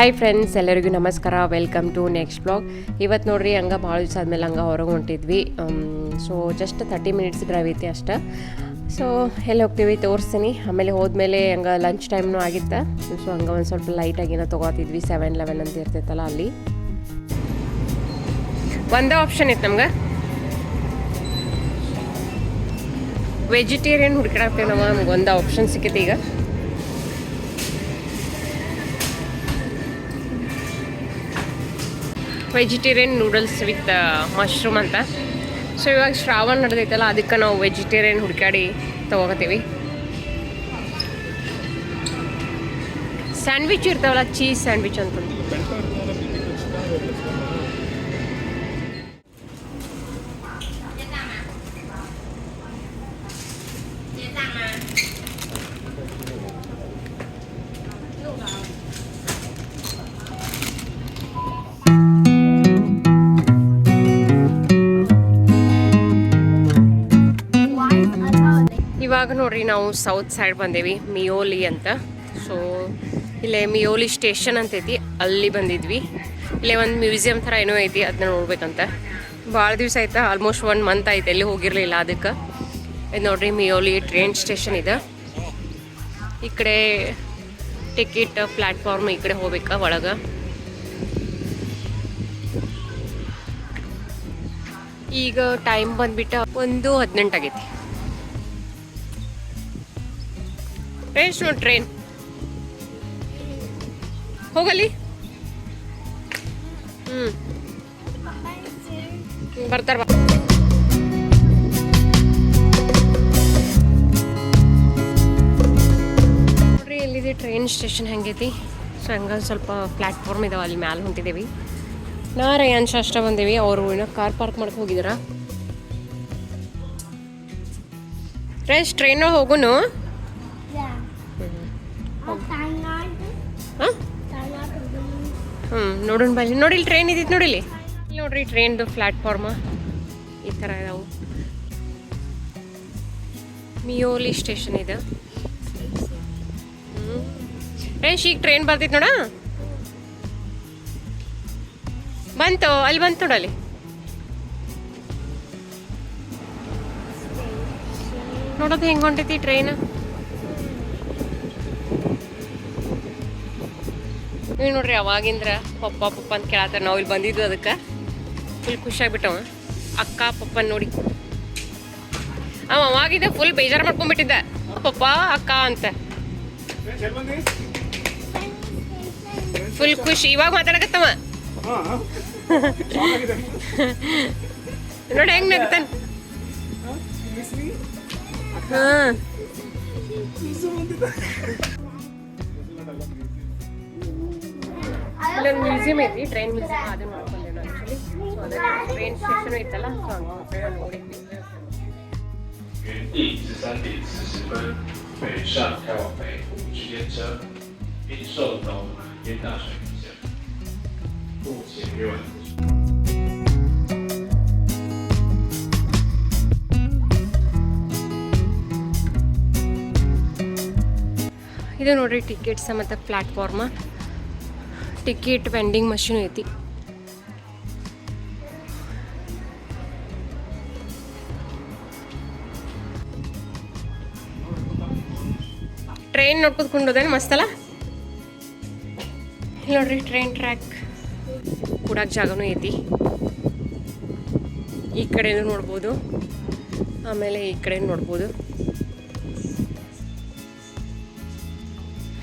Hi friends, ಎಲ್ಲರಿಗೂ ನಮಸ್ಕಾರ. Welcome to next blog. ಇವತ್ತು ನೋಡ್ರಿ ಹಂಗೆ ಭಾಳ ದಿವಸ ಆದಮೇಲೆ ಹಂಗೆ ಹೊರಗೆ ಹೊಂಟಿದ್ವಿ. ಸೊ ಜಸ್ಟ್ 30 ಮಿನಿಟ್ಸ್ ಡ್ರೈವ್ ಐತಿ ಅಷ್ಟೇ. ಸೊ ಎಲ್ಲಿ ಹೋಗ್ತೀವಿ ತೋರಿಸ್ತೀನಿ. ಆಮೇಲೆ ಹೋದ್ಮೇಲೆ ಹಂಗೆ ಲಂಚ್ ಟೈಮ್ನೂ ಆಗಿತ್ತು. ಸೊ ಹಂಗೆ ಒಂದು ಸ್ವಲ್ಪ ಲೈಟಾಗಿನ ತೊಗೋತಿದ್ವಿ. 7-11 ಅಂತ ಇರ್ತೈತಲ್ಲ ಅಲ್ಲಿ. ಒಂದೇ ಆಪ್ಷನ್ ಇತ್ತು ನಮ್ಗೆ, ವೆಜಿಟೇರಿಯನ್ ಹುಡ್ಕಾಡ್ತೇವೆ ನಾವು. ನಮ್ಗೆ ಒಂದು ಆಪ್ಷನ್ ಸಿಕ್ಕೈತಿ ಈಗ. ವೆಜಿಟೇರಿಯನ್ ನೂಡಲ್ಸ್ ವಿತ್ ಮಶ್ರೂಮ್ ಅಂತ. ಸೊ ಇವಾಗ ಶ್ರಾವಣ ನಡೆದೈತಲ್ಲ, ಅದಕ್ಕೆ ನಾವು ವೆಜಿಟೇರಿಯನ್ ಹುಡುಕಾಡಿ ತೊಗೋತೀವಿ. ಸ್ಯಾಂಡ್ವಿಚ್ ಇರ್ತಾವಲ್ಲ, ಚೀಸ್ ಸ್ಯಾಂಡ್ವಿಚ್ ಅಂತ. ಇವಾಗ ನೋಡ್ರಿ ನಾವು ಸೌತ್ ಸೈಡ್ ಬಂದೇವಿ, ಮಿಯೋಲಿ ಅಂತ. ಸೊ ಇಲ್ಲೇ ಮಿಯೋಲಿ ಸ್ಟೇಷನ್ ಅಂತೈತಿ, ಅಲ್ಲಿ ಬಂದಿದ್ವಿ. ಇಲ್ಲೇ ಒಂದು ಮ್ಯೂಸಿಯಂ ಥರ ಏನೋ ಐತಿ, ಅದನ್ನ ನೋಡ್ಬೇಕಂತ. ಭಾಳ ದಿವಸ ಆಯ್ತಾ, ಆಲ್ಮೋಸ್ಟ್ 1 ಮಂತ್ ಆಯ್ತು, ಎಲ್ಲಿ ಹೋಗಿರಲಿಲ್ಲ. ಅದಕ್ಕೆ ಇದು ನೋಡ್ರಿ ಮಿಯೋಲಿ ಟ್ರೈನ್ ಸ್ಟೇಷನ್ ಇದೆ. ಈ ಕಡೆ ಟಿಕೆಟ್ ಪ್ಲ್ಯಾಟ್ಫಾರ್ಮ್ ಈ ಕಡೆ ಹೋಗ್ಬೇಕಾ ಒಳಗೆ. ಈಗ ಟೈಮ್ ಬಂದ್ಬಿಟ್ಟು 1:18 ಆಗೈತಿ. ಎಷ್ಟು ನೋಡಿ ಟ್ರೈನ್ ಹೋಗಲಿ. ಬರ್ತಾರ ನೋಡ್ರಿ ಎಲ್ಲಿದೆ ಟ್ರೈನ್ ಸ್ಟೇಷನ್ ಹೆಂಗೈತಿ. ಸೊ ಹಂಗ ಸ್ವಲ್ಪ ಪ್ಲ್ಯಾಟ್ಫಾರ್ಮ್ ಇದಾವೆ, ಅಲ್ಲಿ ಮ್ಯಾಲೆ ಹೊಂಟಿದ್ದೀವಿ. ನಾ ರಯಾನ್ಶ ಅಷ್ಟ ಬಂದೇವಿ. ಅವರು ಏನೋ ಕಾರ್ ಪಾರ್ಕ್ ಮಾಡಕ್ಕೆ ಹೋಗಿದಾರ. Friends, train ಹೋಗುನು. ನೋಡೋಣ ಬಲ್ಲಿ. ನೋಡಿ ಇಲ್ಲಿ ಟ್ರೈನ್ ಇದ್ದಿತ್ತು, ನೋಡಿ ಇಲ್ಲಿ ನೋಡ್ರಿ ಟ್ರೈನ್ದು ಪ್ಲ್ಯಾಟ್ಫಾರ್ಮ್ ಈ ಥರ ಇದಾವೆ. ಮಿಯೋಲಿ ಸ್ಟೇಷನ್ ಇದೆ. ಫ್ರೆಂಡ್ಸ್, ಈಗ ಟ್ರೈನ್ ಬರ್ತೈತೆ ನೋಡ, ಬಂತು ಅಲ್ಲಿ, ಬಂತು ನೋಡಲ್ಲಿ. ನೋಡೋದು ಹೆಂಗೆ ಹೊಂಟೈತಿ ಟ್ರೈನ್. ನೀವು ನೋಡ್ರಿ ಅವಾಗಿಂದ್ರ ಪಪ್ಪ ಅಂತ ಕೇಳತ್ತಾರ. ನಾವು ಇಲ್ಲಿ ಬಂದಿದ್ವು, ಅದಕ್ಕೆ ಫುಲ್ ಖುಷಿಯಾಗ್ಬಿಟ್ಟವ. ಅಕ್ಕ ಪಪ್ಪನ ನೋಡಿ ಅವಾಗಿದ್ದ ಫುಲ್ ಬೇಜಾರು ಮಾಡ್ಕೊಂಡ್ಬಿಟ್ಟಿದ್ದ, ಪಪ್ಪ ಅಕ್ಕ ಅಂತ. ಫುಲ್ ಖುಷಿ. ಇವಾಗ ಮಾತಾಡಕತ್ತವ ನೋಡಿ ಹೆಂಗ್ ನಗ್ತಾನ. ಇಲ್ಲೊಂದು ಮ್ಯೂಸಿಯಂ ಐತಿ, ಟ್ರೈನ್ ಮ್ಯೂಸಿಯಂ. ಅದನ್ನ ನೋಡ್ಕೊಂಡೆ ನಾನು ಆ್ಯಕ್ಚುಲಿ. ಸೊ ಅದಕ್ಕೆ ಟ್ರೈನ್ ಸ್ಟೇಷನ್ ಐತಲ್ಲ, ಸೊ ಹಂಗೆ ನೋಡಿದ್ವಿ. ಇದು ನೋಡ್ರಿ ಟಿಕೆಟ್ಸ್ ಮತ್ತು ಪ್ಲ್ಯಾಟ್ಫಾರ್ಮ್. ಟಿಕೆಟ್ ವೆಂಡಿಂಗ್ ಮಷೀನ್ ಐತಿ. ಟ್ರೈನ್ ನೋಡ್ಕೊಂಡ್ಕೊಂಡೋದೇನು ಮಸ್ತಲ್ಲ. ಇಲ್ಲಿ ನೋಡ್ರಿ ಟ್ರೈನ್ ಟ್ರ್ಯಾಕ್, ಕೂಡಕ್ಕೆ ಜಾಗನೂ ಐತಿ. ಈ ಕಡೆನೂ ನೋಡ್ಬೋದು, ಆಮೇಲೆ ಈ ಕಡೆ ನೋಡ್ಬೋದು.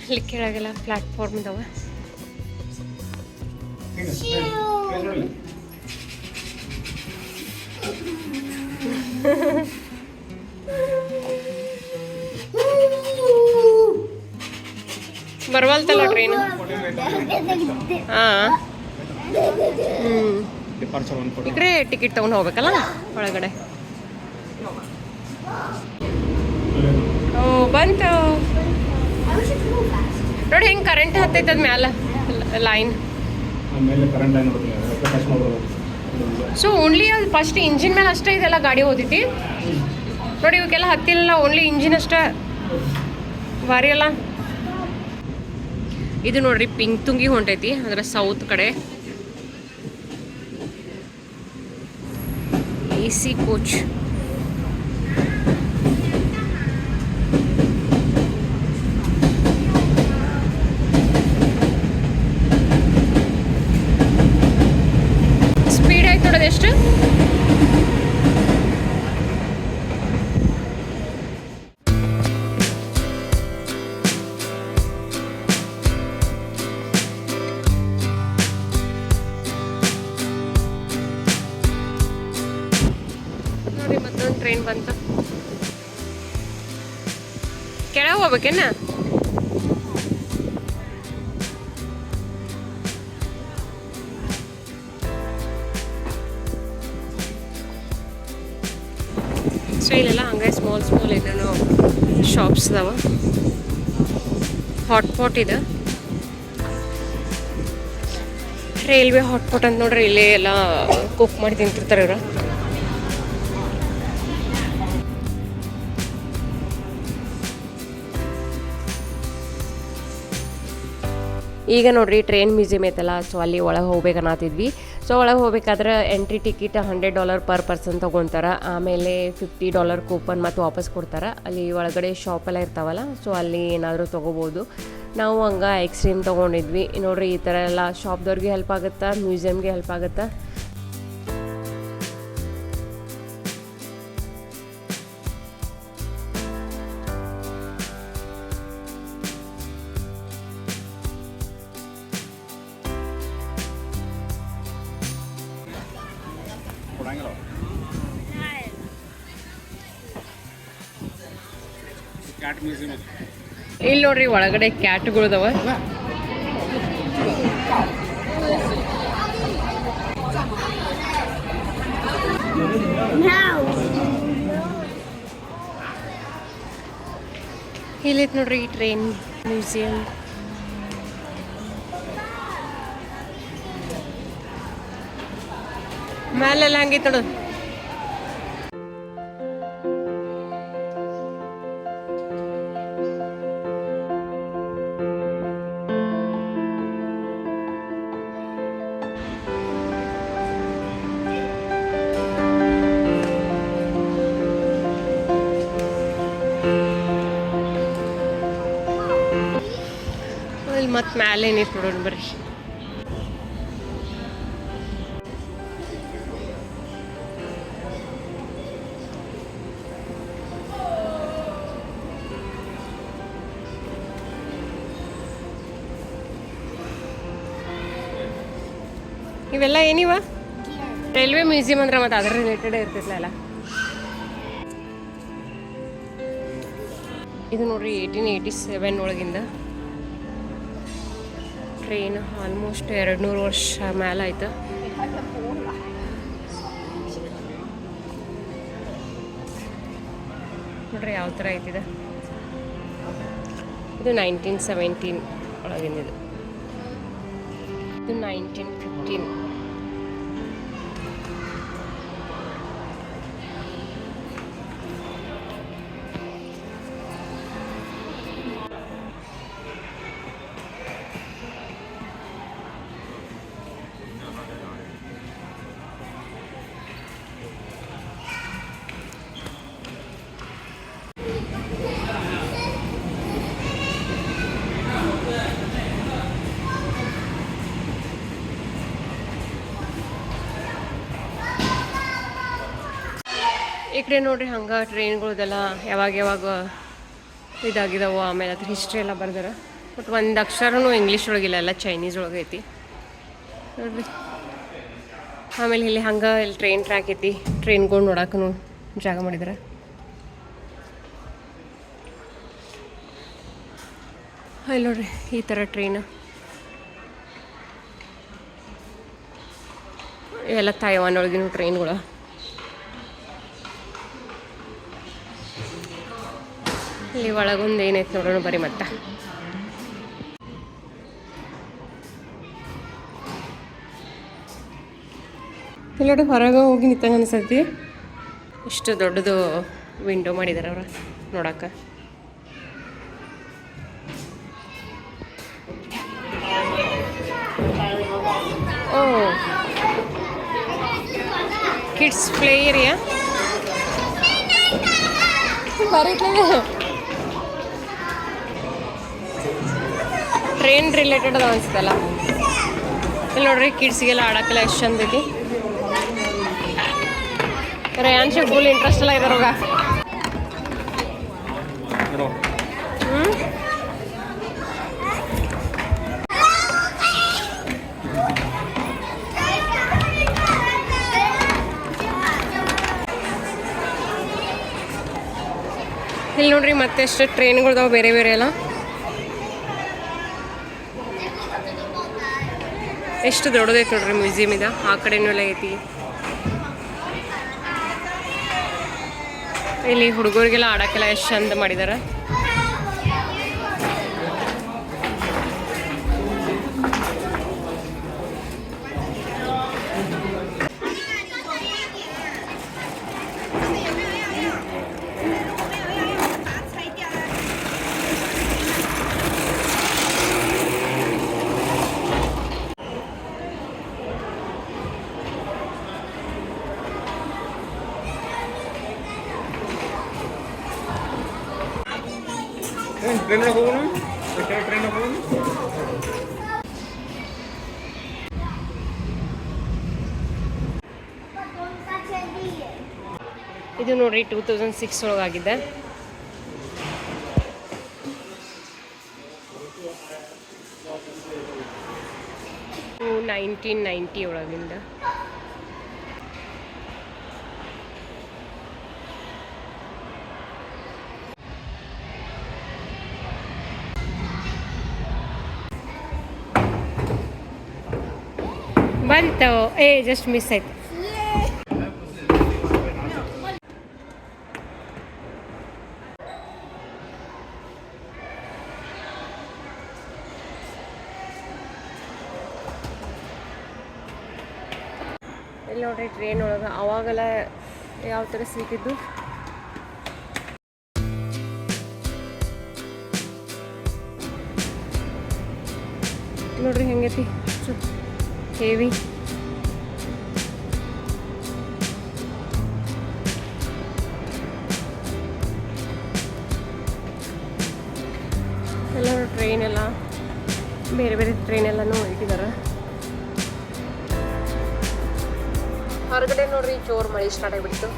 ಇಲ್ಲಿ ಕೆಳಗೆಲ್ಲ ಪ್ಲ್ಯಾಟ್ಫಾರ್ಮ್ ಇದಾವೆ. ಬರ್ವಲ್ತಲ್ಲ ಟ್ರೈನ್. ಈ ಕಡೆ ಟಿಕೆಟ್ ತಗೊಂಡು ಹೋಗ್ಬೇಕಲ್ಲ ಒಳಗಡೆ. ಓ ಬಂತು ನೋಡಿ ಹೆಂಗೆ ಕರೆಂಟ್ ಹತ್ತೈತೆ ಅದ ಮ್ಯಾಲ ಲೈನ್. ಸೊ ಓನ್ಲಿ ಅದು ಫಸ್ಟ್ ಇಂಜಿನ್ ಮೇಲೆ ಅಷ್ಟೇ ಇದೆಲ್ಲ ಗಾಡಿ ಹೋದೈತಿ ನೋಡಿ. ಇವಕ್ಕೆಲ್ಲ ಹತ್ತಿಲ್ಲ, ಓನ್ಲಿ ಇಂಜಿನ್ ಅಷ್ಟೇ. ಭಾರಿ ಅಲ್ಲ. ಇದು ನೋಡ್ರಿ ಪಿಂಕ್ ತುಂಗಿ ಹೊಂಟೈತಿ ಅದರ ಸೌತ್ ಕಡೆ. AC coach. ಸ್ಪೀಡ್ ಆಯ್ತು ನೋಡೋದು ಎಷ್ಟು. ನೋಡಿ ಮತ್ತೊಂದು ಟ್ರೈನ್ ಬಂತು. ಕೆಳಗೆ ಹೋಗ್ಬೇಕೇನ? ಸೊ ಇಲ್ಲೆಲ್ಲ ಹಂಗೆ ಸ್ಮಾಲ್ ಏನೇನೋ ಶಾಪ್ಸ್ ಅದಾವ. ಹಾಟ್ಪಾಟ್ ಇದೆ, ರೈಲ್ವೆ ಹಾಟ್ಪಾಟ್ ಅಂತ ನೋಡ್ರಿ. ಇಲ್ಲೇ ಎಲ್ಲ ಕುಕ್ ಮಾಡಿ ತಿಂತಿರ್ತಾರೆ ಇವರು. ಈಗ ನೋಡ್ರಿ ಟ್ರೈನ್ ಮ್ಯೂಸಿಯಮ್ ಐತಲ್ಲ, ಸೊ ಅಲ್ಲಿ ಒಳಗೆ ಹೋಗ್ಬೇಕನ್ನತ್ತಿದ್ವಿ. ಸೊ ಒಳಗೆ ಹೋಗ್ಬೇಕಾದ್ರೆ ಎಂಟ್ರಿ ಟಿಕೆಟ್ $100 ಪರ್ ಪರ್ಸನ್ ತೊಗೊತಾರೆ. ಆಮೇಲೆ $50 ಕೂಪನ್ ಮತ್ತು ವಾಪಸ್ ಕೊಡ್ತಾರೆ. ಅಲ್ಲಿ ಒಳಗಡೆ ಶಾಪೆಲ್ಲ ಇರ್ತಾವಲ್ಲ, ಸೊ ಅಲ್ಲಿ ಏನಾದರೂ ತೊಗೋಬೋದು. ನಾವು ಹಂಗೆ ಎಕ್ಸ್ಟ್ರೀಮ್ ತೊಗೊಂಡಿದ್ವಿ. ನೋಡ್ರಿ ಈ ಥರ ಎಲ್ಲ ಶಾಪ್ದವ್ರಿಗೆ ಹೆಲ್ಪ್ ಆಗುತ್ತಾ, ಮ್ಯೂಸಿಯಮ್ಗೆ ಹೆಲ್ಪ್ ಆಗುತ್ತಾ. ಇಲ್ಲಿ ನೋಡ್ರಿ ಒಳಗಡೆ ಕ್ಯಾಟ್ಗಳದಾವ. ಇಲ್ಲೈತ್ ನೋಡ್ರಿ ಈ ಟ್ರೈನ್ ಮ್ಯೂಸಿಯಂ. ಮೇಲೆಲ್ಲ ಹಂಗೈತೆ ನೋಡು. ಮತ್ತು ಮ್ಯಾಲೆ ಏನೈತೆ ನೋಡೋಣ ಬರ್ರಿ. ಇವೆಲ್ಲ ಏನಿವ? ರೈಲ್ವೆ ಮ್ಯೂಸಿಯಂ ಅಂದ್ರೆ ಮತ್ತೆ ಅದ್ರ ರಿಲೇಟೆಡ್ ಇರ್ತಿರ್ಲಿಲ್ಲ. ಇದು ನೋಡ್ರಿ 1887 ಒಳಗಿಂದ ಟ್ರೈನ್. ಆಲ್ಮೋಸ್ಟ್ 200 ವರ್ಷ ಮೇಲೆ ಆಯ್ತು. ನೋಡ್ರಿ ಯಾವ ಥರ ಐತಿದೆ. ಇದು 1917 ಒಳಗಿಂದಿದು. ಇದು 1915. ಈ ಕಡೆ ನೋಡ್ರಿ ಹಂಗೆ ಟ್ರೈನ್ಗಳದೆಲ್ಲ ಯಾವಾಗ ಇದಾಗಿದಾವೋ, ಆಮೇಲೆ ಅದ್ರ ಹಿಸ್ಟ್ರಿ ಎಲ್ಲ ಬರ್ದಾರ. ಬಟ್ ಒಂದು ಅಕ್ಷರನೂ ಇಂಗ್ಲೀಷ್ ಒಳಗಿಲ್ಲ, ಎಲ್ಲ ಚೈನೀಸ್ ಒಳಗೆ ಐತಿ ನೋಡ್ರಿ. ಆಮೇಲೆ ಇಲ್ಲಿ ಹಂಗೆ ಇಲ್ಲಿ ಟ್ರೈನ್ ಟ್ರ್ಯಾಕ್ ಐತಿ, ಟ್ರೈನ್ಗಳು ನೋಡಕ್ಕೂ ಜಾಗ ಮಾಡಿದಾರೆ. ಅಲ್ಲಿ ನೋಡ್ರಿ ಈ ಥರ ಟ್ರೈನು. ಇವೆಲ್ಲ ತೈವಾನ್ ಒಳಗಿನ ಟ್ರೈನ್ಗಳು. ಇಲ್ಲಿ ಒಳಗೊಂದು ಏನೈತೆ ನೋಡೋಣ ಬರೀ. ಮತ್ತೆ ಇಲ್ಲೋಡಿ ಹೊರಗೆ ಹೋಗಿ ನಿಂತಂಗೆ ಅನ್ಸತಿ. ಇಷ್ಟು ದೊಡ್ಡದು ವಿಂಡೋ ಮಾಡಿದ್ದಾರೆ ಅವ್ರು ನೋಡಕ್ಕೆ. ಕಿಡ್ಸ್ ಪ್ಲೇ ಏರಿಯಾ ಬರೀತದೆ. ಟ್ರೈನ್ ರಿಲೇಟೆಡ್ ಅದ ಅನ್ಸುತ್ತಲ್ಲ. ಇಲ್ಲಿ ನೋಡ್ರಿ ಕಿಡ್ಸ್ಗೆಲ್ಲ ಆಡಕ್ಕೆಲ್ಲ ಎಷ್ಟು ಚಂದ ಐತಿ. ರೇಯಾನ್ಶಿ ಫುಲ್ ಇಂಟ್ರೆಸ್ಟ್ ಎಲ್ಲ ಇದಾರೋಗ. ಇಲ್ಲಿ ನೋಡ್ರಿ ಮತ್ತೆ ಎಷ್ಟು ಟ್ರೈನ್ಗಳ್ದಾವ ಬೇರೆ ಬೇರೆ ಎಲ್ಲ. ಎಷ್ಟು ದೊಡ್ಡದೈತೆ ನೋಡ್ರಿ ಮ್ಯೂಸಿಯಂ ಇದೆ. ಆ ಕಡೆನೂ ಎಲ್ಲ ಐತಿ. ಇಲ್ಲಿ ಹುಡುಗರಿಗೆಲ್ಲ ಆಡೋಕ್ಕೆಲ್ಲ ಎಷ್ಟು ಚಂದ ಮಾಡಿದಾರೆ. ಇದು ನೋಡ್ರಿ 2006 ಒಳಗಾಗಿದೆ. ಇದು 1990 ಒಳಗಿಂದ. ಬಂತು. ಜಸ್ಟ್ ಮಿಸ್ ಆಯ್ತು. ಇಲ್ಲಿ ನೋಡ್ರಿ ಟ್ರೈನ್ ಒಳಗೆ ಅವಾಗೆಲ್ಲ ಯಾವ ಥರ ಸಿಕ್ಕಿದ್ದು. ನೋಡ್ರಿ ಹೆಂಗೈತಿ ಹೆವಿ. ಎಲ್ಲ ಟ್ರೈನ್ ಎಲ್ಲ ಬೇರೆ ಬೇರೆ ಟ್ರೈನ್ ಎಲ್ಲನೂ ಇಟ್ಟಿದ್ದಾರೆ. ಹೊರಗಡೆ ನೋಡ್ರಿ ಜೋರು ಮಳೆ ಸ್ಟಾರ್ಟ್ ಆಗಿಬಿಡ್ತು.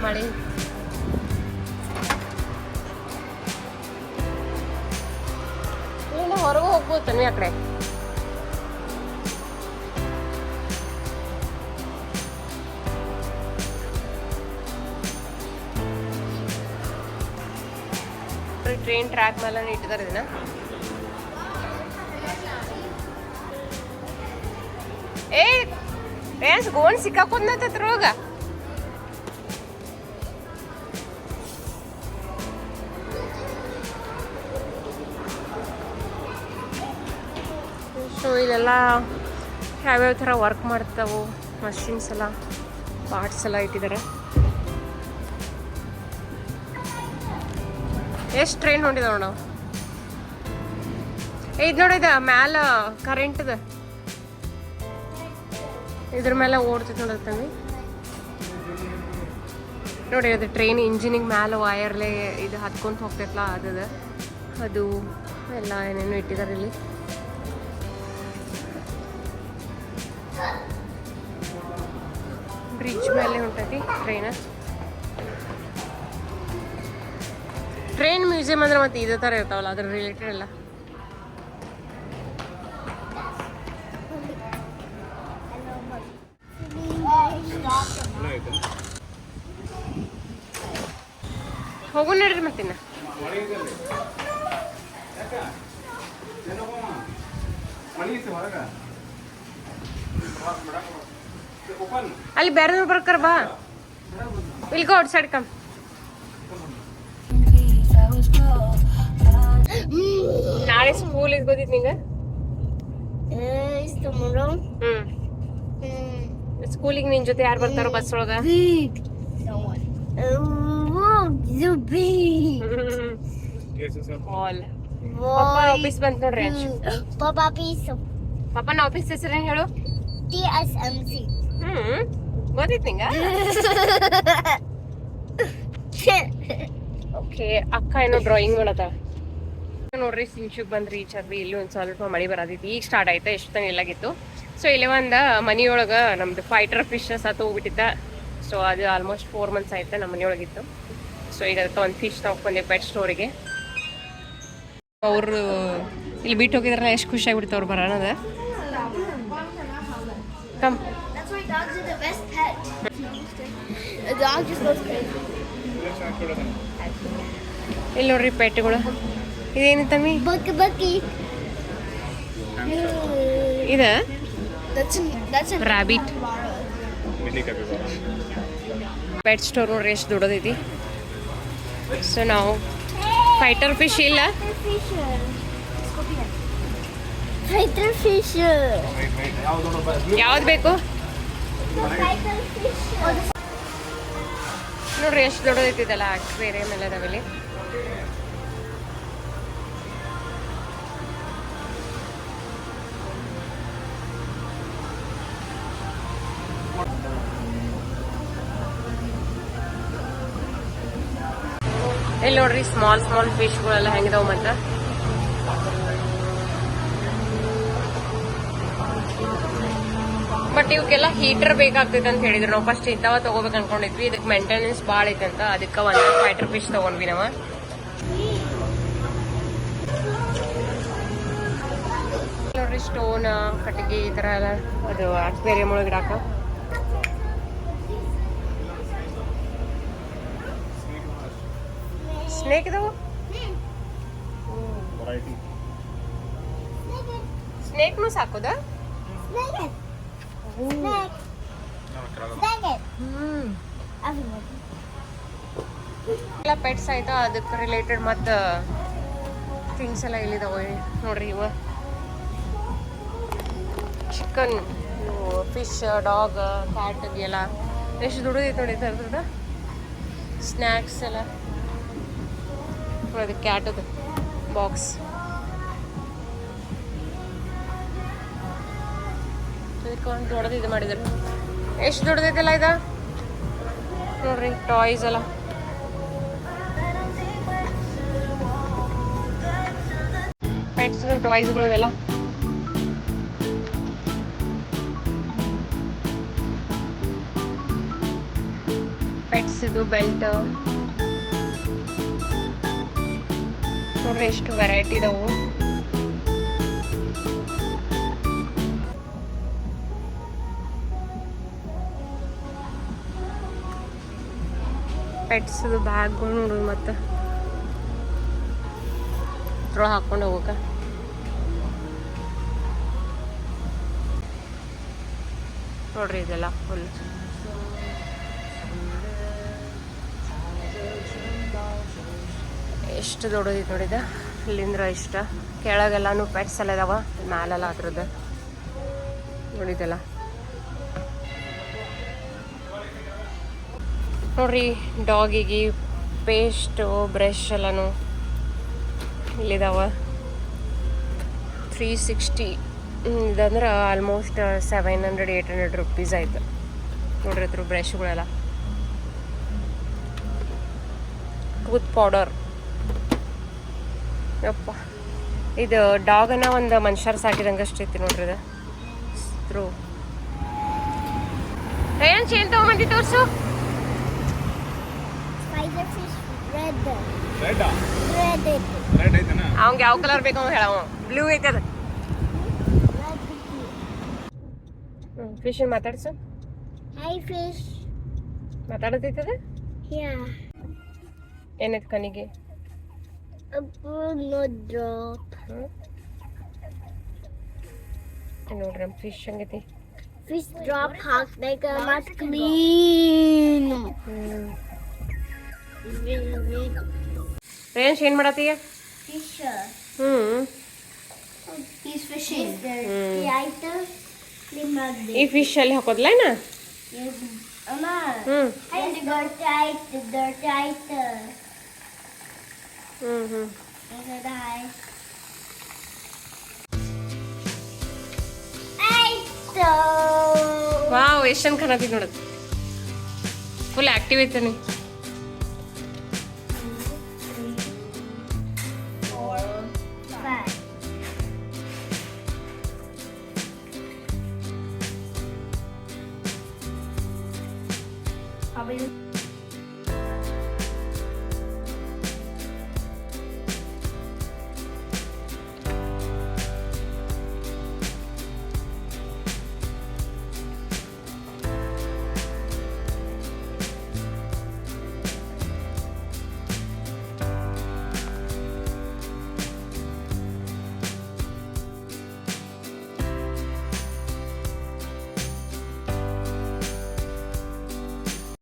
ಮಳೆ ಇಲ್ಲಿಂದ ಹೊರಗೆ ಹೋಗ್ಬೋದು ತಾನೆ ಆ ಕಡೆ. ಟ್ರೈನ್ ಟ್ರ್ಯಾಕ್ ಮೇಲೆ ಇಟ್ಟಿದ್ದಾರೆ ಇದನ್ನ. ಗೋಣ್ ಸಿಕ್ಕಾಕೊಂಡೋಗ. ಸೊ ಇಲ್ಲೆಲ್ಲ ಯಾವ್ಯಾವ ಥರ ವರ್ಕ್ ಮಾಡ್ತಾವು ಮಷಿನ್ಸ್ ಎಲ್ಲ ಪಾರ್ಟ್ಸ್ ಎಲ್ಲ ಇಟ್ಟಿದ್ದಾರೆ. ಎಷ್ಟು ಟ್ರೈನ್ ಹೊಂಟಿದಾವ ನಾವು. ಇದು ನೋಡಿದ ಮ್ಯಾಲ ಕರೆಂಟ್ದ ಇದ್ರ ಮೇಲೆ ಓಡ್ತೈತೆ ನೋಡತ್ತಂವಿ. ನೋಡಿ ಅದು ಟ್ರೈನ್ ಇಂಜಿನಿಗೆ ಮ್ಯಾಲ ವಯರ್ಲೆ ಇದು ಹತ್ಕೊಂತ ಹೋಗ್ತೈತಲ್ಲ ಅದು ಎಲ್ಲ ಏನೇನು ಇಟ್ಟಿದ್ದಾರೆ ಇಲ್ಲಿ. ಬ್ರಿಡ್ಜ್ ಮೇಲೆ ಹೊಂಟೈತಿ ಟ್ರೈನ್. ಟ್ರೈನ್ ಮ್ಯೂಸಿಯಂ ಅಂದ್ರೆ ಮತ್ತೆ ಇದೇ ಥರ ಇರ್ತಾವಲ್ಲ ಅದ್ರ ರಿಲೇಟೆಡ್ ಎಲ್ಲ. ಹೋಗು ನಡ್ರಿ ಮತ್ತಿನ್ನ. ಅಲ್ಲಿ ಬೇರೆ ಬರ್ಕರ್ ಬಾ. ಇಲ್ಲಿ ಗೋ ಔಟ್ ಸೈಡ್ ಕಮ್. ನಾಳೆ ಸ್ಕೂಲ್ ಗೊತ್ತಿತ್ತು ನಿಂಗೆ? ಸ್ಕೂಲಿಗೆ ನಿನ್ ಜೊತೆ ಯಾರು ಬರ್ತಾರೋ ಬಸ್ ಒಳಗ? Big. So big. ಆಲ್ ಪಪ್ಪ ಆಫೀಸ್ ಬಂತ ನೋಡ್ರಿ. Papa piece of ಪಪ್ಪನ ಆಫೀಸ್ ಹೆಸರು ಹೇಳು. TSMC. ಗೊತ್ತಿತ್ತು ನಿಂಗ? ಓಕೆ, ಅಕ್ಕ ಏನೋ ಡ್ರಾಯಿಂಗ್ ಮಾಡತ್ತ ನೋಡ್ರಿ. ಸಿಂಚುಗ್ ಬಂದ್ ರೀಚ್ ಆದ್ವಿ. ಇಲ್ಲಿ ಒಂದ್ ಸ್ವಲ್ಪ ಮಳಿ ಬರತೈತಿ. ಈಗ ಸ್ಟಾರ್ಟ್ ಆಯ್ತಾ, ಎಷ್ಟು ತನ ಇಲ್ಲಾಗಿತ್ತು. ಸೊ ಇಲ್ಲಿ ಒಂದು ಮನಿಯೊಳಗ ನಮ್ದು ಫೈಟರ್ ಫಿಶ್ ಸತ್ತು ಹೋಗ್ಬಿಟ್ಟಿತ್ತ. ಸೊ ಅದು ಆಲ್ಮೋಸ್ಟ್ 4 months ಆಯ್ತಾ ನಮ್ಮ ಮನೆಯೊಳಗಿತ್ತು. ಸೊ ಈಗ ಅದಕ್ಕೆ ಒಂದು ಫಿಶ್ ತಗೊಂಡ್ಬಂದೆ ಪೆಟ್ ಸ್ಟೋರಿಗೆ. ಅವರು ಇಲ್ಲಿ ಬಿಟ್ಟು ಹೋಗಿದ್ರಲ್ಲ, ಎಷ್ಟು ಖುಷಿ ಆಗ್ಬಿಡ್ತು ಅವ್ರು ಬರೋಣದ. Come. That's why dogs are the best pet. A dog just goes crazy. ಇಲ್ಲಿ ನೋಡ್ರಿ ಪೆಟ್ಗಳು. ಇದೇನಿತ್ತಮ್ಮಿ? Bucky. ಇದ That's a rabbit. Pet store ನೋಡ್ರಿ ಎಷ್ಟು ದೊಡ್ಡದೈತಿ. ಸೊ ನಾವು ಫೈಟರ್ ಫಿಶ್ ಇಲ್ಲ. Fighter fish. ಯಾವ್ದು ಬೇಕು Fighter fish. ನೋಡ್ರಿ ಎಷ್ಟು ದೊಡ್ಡದೈತಿದಲ್ಲ. ಅಕ್ವೇರಿಯಂ ಎಲ್ಲ ಅದಾವಲ್ಲಿ. ಇಲ್ಲಿ ನೋಡ್ರಿ ಸ್ಮಾಲ್ ಫಿಶ್ಗಳೆಲ್ಲ ಹೆಂಗಿದಾವ ಮತ್ತ. ಬಟ್ ಇವಕ್ಕೆಲ್ಲ ಹೀಟರ್ ಬೇಕಾಗ್ತೈತೆ ಅಂತ ಹೇಳಿದ್ರು. ನಾವು ಫಸ್ಟ್ ಇಂಥವ ತಗೋಬೇಕು ಅನ್ಕೊಂಡಿದ್ವಿ. ಇದಕ್ಕೆ ಮೇಂಟೆನೆನ್ಸ್ ಭಾಳ ಐತೆ ಅಂತ, ಅದಕ್ಕೆ ಒಂದು ಫೈಟರ್ ಫಿಶ್ ತಗೊಂಡ್ವಿ ನಾವು. ನೋಡ್ರಿ ಸ್ಟೋನ್, ಕಟ್ಟಿಗೆ ಈ ತರ ಎಲ್ಲ ಅದು ಅಕ್ವೇರಿಯಂ ಒಳಗೆ ಇಡಾಕ. ಸ್ನೇಕ್ ಇದಾವು. ಸ್ನೇಕ್ನು ಸಾಕೋದ? ಎಲ್ಲ ಪೆಟ್ಸ್ ಆಯ್ತಾ, ಅದಕ್ಕೆ ರಿಲೇಟೆಡ್ ಮತ್ತು ಥಿಂಗ್ಸ್ ಎಲ್ಲ ಇಲ್ಲಿದಾವೆ ನೋಡ್ರಿ. ಇವ ಚಿಕನ್, ಫಿಶ್, ಡಾಗ್, ಕ್ಯಾಟ್ ಎಲ್ಲ ಎಷ್ಟು ದುಡ್ಡೈತೆ ನೋಡಿ ಥರದ ಸ್ನ್ಯಾಕ್ಸ್ ಎಲ್ಲ. ನೋಡಿ ಕ್ಯಾಟದು ಬಾಕ್ಸ್. ಇದಕ್ಕೊಂದು ದೊಡ್ಡದು ಇದು ಮಾಡಿದ್ರು. ಎಷ್ಟು ದೊಡ್ಡದೈತಲ್ಲ ಇದು ನೋಡ್ರಿ. ಟಾಯ್ಸ್ ಎಲ್ಲ ಪೆಟ್ಸ್ ಟಾಯ್ಸ್ಗಳು ಇವೆಲ್ಲ. ಪೆಟ್ಸ್ ಇದು ಬೆಲ್ಟ್ ನೋಡ್ರಿ ಎಷ್ಟು ವೆರೈಟಿ ಇದಾವು. ಪೆಟ್ಸ್ ಬ್ಯಾಗ್ಗಳು ನೋಡೋದು ಮತ್ತೆ ಅದ್ರೊಳಗೆ ಹಾಕೊಂಡು ಹೋಗಕ್ಕ. ನೋಡ್ರಿ ಇದೆಲ್ಲ ಫುಲ್ ಎಷ್ಟು ದೊಡ್ಡದಿತ್ತು ನೋಡಿದ. ಇಲ್ಲಿಂದ್ರ ಇಷ್ಟ. ಕೆಳಗೆಲ್ಲಾನು ಪೆಟ್ಸ್ ಎಲ್ಲ ಇದಾವ, ಮ್ಯಾಲೆಲ್ಲ ಅದ್ರದ್ದು ನೋಡಿದೆಲ್ಲ. ನೋಡ್ರಿ ಡಾಗಿಗೆ ಪೇಸ್ಟು, ಬ್ರಷ್ ಎಲ್ಲನೂ ಇಲ್ಲಿದಾವ. 360 ಇದಂದ್ರೆ ಆಲ್ಮೋಸ್ಟ್ 700-800 rupees ಆಯ್ತು ನೋಡ್ರಿ. ಅದ್ರ ಬ್ರಷ್ಗಳೆಲ್ಲ, ಟೂತ್ ಪೌಡರ್. ಯಪ್ಪ, ಇದು ಡಾಗನ್ನ ಒಂದು ಮನುಷ್ಯರು ಸಾಕಿದಂಗೆ ಅಷ್ಟೈತಿ ನೋಡ್ರಿ. ಇದು ಥ್ರೂ ಏನ್ ಚೇನ್ ತಗೊಂಬಂದಿ ತೋರ್ಸು. ಅವಂಗೆ ಯಾವ ಕಲರ್ ಬೇಕು ಹೇಳ. ಬ್ಲೂ ಐತೆ ಅದು. ಫಿಶ್ ಮಾತಾಡ್ಸು. Hi fish. ಮಾತಾಡತೈತದ. ಏನೈತೆ ಕನಿಗೆ? No drop. ನೋಡ್ರಿ ನಮ್ಮ ಫಿಶ್ ಹಂಗೈತಿ. Fish drop ಹಾಕ್ದಾಗ ಮತ್ ಕ್ಲೀನ್. ರೇಂಜ್ ಏನ್ ಮಾಡತ್ತೀಯ? Fish. He's fishing. ಈ ಫಿಶ್ ಅಲ್ಲಿ ಹಾಕೋದ್ಲ ಏನ? Yes. Amma. ಹ್ಞೂ Hey, the dirt right, the dirt right. ಹ್ಞೂ ಹ್ಞೂ Hi. ಆಯ್ತು. ವಾವ್ ಎಷ್ಟು ಚಂದ ಕಾಣತ್ತಿದ್ ನೋಡೋದು full active ಐತಾನೆ 5. How about you?